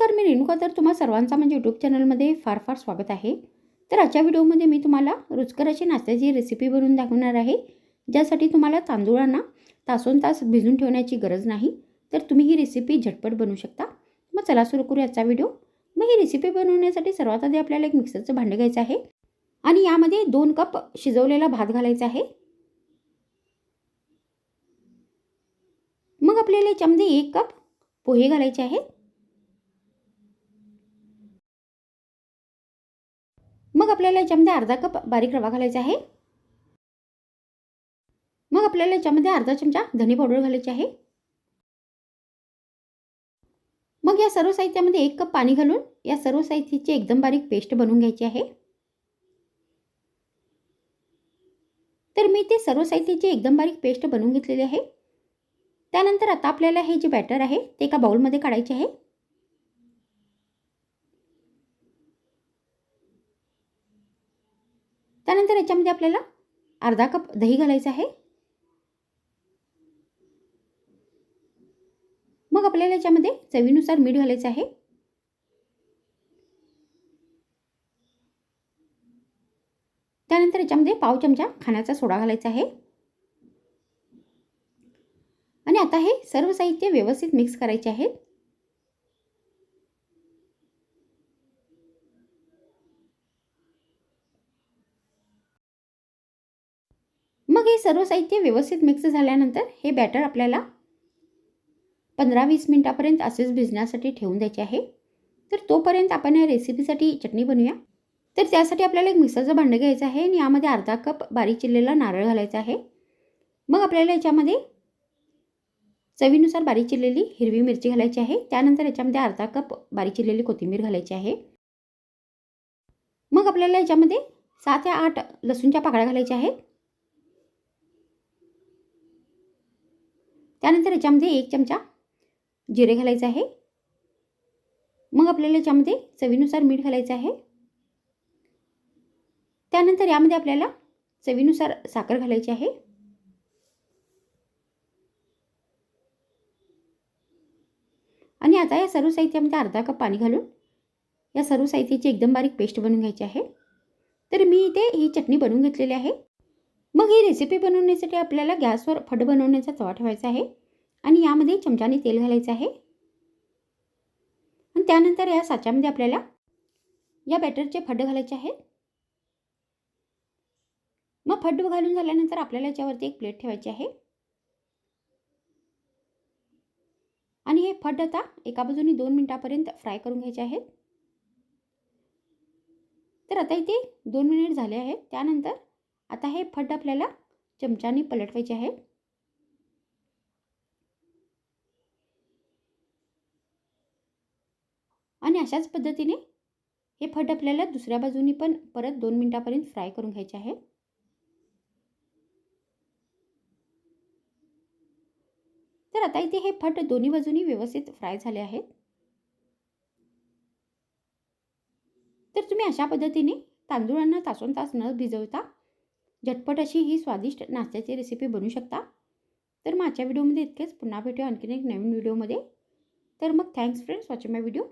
नमस्कार, मी रेणुका. तर तुम्हा सर्वांचा म्हणजे यूट्यूब चॅनलमध्ये फार फार स्वागत आहे. तर आजच्या व्हिडिओमध्ये मी तुम्हाला रुचकर अशी नाश्त्याची रेसिपी बनवून दाखवणार आहे, ज्यासाठी तुम्हाला तांदूळांना तासोनतास भिजून ठेवण्याची गरज नाही. तर तुम्ही ही रेसिपी झटपट बनवू शकता. मग चला सुरू करू आजचा व्हिडिओ. मग ही रेसिपी बनवण्यासाठी सर्वात आधी आपल्याला एक मिक्सरचं भांडं घ्यायचं आहे आणि यामध्ये 2 कप शिजवलेला भात घालायचा आहे. मग आपल्याला याच्यामध्ये 1 कप पोहे घालायचे आहेत. मग आपल्याला याच्यामध्ये अर्धा कप बारीक रवा घालायचा आहे. मग आपल्याला याच्यामध्ये अर्धा चमचा धने पावडर घालायची आहे. मग या सर्व साहित्यामध्ये 1 कप पाणी घालून या सर्व साहित्याची एकदम बारीक पेस्ट बनवून घ्यायची आहे. तर मी ते सर्व साहित्याची एकदम बारीक पेस्ट बनवून घेतलेली आहे. त्यानंतर आता आपल्याला हे जे बॅटर आहे ते एका बाउलमध्ये काढायचे आहे. त्यानंतर याच्यामध्ये आपल्याला अर्धा कप दही घालायचं आहे. मग आपल्याला याच्यामध्ये चवीनुसार मीठ घालायचं आहे. त्यानंतर याच्यामध्ये पाव चमचा खाण्याचा सोडा घालायचा आहे. आणि आता हे सर्व साहित्य व्यवस्थित मिक्स करायचे आहे. मग हे सर्व साहित्य व्यवस्थित मिक्स झाल्यानंतर हे बॅटर आपल्याला 15-20 मिनिटांपर्यंत असेच भिजण्यासाठी ठेवून द्यायचे आहे. तर तोपर्यंत आपण या रेसिपीसाठी चटणी बनवूया. तर त्यासाठी आपल्याला एक मिक्सरचं भांडं घ्यायचं आहे आणि यामध्ये अर्धा कप बारीक चिरलेला नारळ घालायचा आहे. मग आपल्याला याच्यामध्ये चवीनुसार बारीक चिरलेली हिरवी मिरची घालायची आहे. त्यानंतर याच्यामध्ये अर्धा कप बारीक चिरलेली कोथिंबीर घालायची आहे. मग आपल्याला याच्यामध्ये 7 ते 8 लसूणच्या पाकळ्या घालायच्या आहेत. त्यानंतर याच्यामध्ये 1 चमचा जिरे घालायचं आहे. मग आपल्याला याच्यामध्ये चवीनुसार मीठ घालायचं आहे. त्यानंतर यामध्ये आपल्याला चवीनुसार साखर घालायची आहे. आणि आता या सर्व साहित्यामध्ये अर्धा कप पाणी घालून या सर्व साहित्याची एकदम बारीक पेस्ट बनवून घ्यायची आहे. तर मी इथे ही चटणी बनवून घेतलेली आहे. मग ही रेसिपी बनवण्यासाठी आपल्याला गॅसवर फड बनवण्याचा तवा ठेवायचा आहे आणि यामध्ये चमच्याने तेल घालायचं आहे. आणि त्यानंतर या साच्यामध्ये आपल्याला या बॅटरचे फड घालायचे आहेत. मग फड घालून झाल्यानंतर आपल्याला याच्यावरती एक प्लेट ठेवायची आहे आणि हे फड आता एका बाजूने 2 मिनिटांपर्यंत फ्राय करून घ्यायचे आहेत. तर आता इथे 2 मिनिट झाले आहेत. त्यानंतर आता हे फड आपल्याला चमच्याने पलटवायचे आहे. आणि अशाच पद्धतीने हे फड आपल्याला दुसऱ्या बाजूनी पण परत 2 मिनिटांपर्यंत फ्राय करून घ्यायचे आहे. तर आता इथे हे फड दोन्ही बाजूनी व्यवस्थित फ्राय झाले आहेत. तर तुम्ही अशा पद्धतीने तांदूळांना तासोनतास न भिजवता झटपट अशी ही स्वादिष्ट नाश्त्याची रेसिपी बनवू शकता. तर माझ्या व्हिडिओमध्ये इतकेच. पुन्हा भेटूया आणखीन एक नवीन व्हिडिओमध्ये. तर मग थँक्स फ्रेंड्स वॉचिंग माय व्हिडिओ.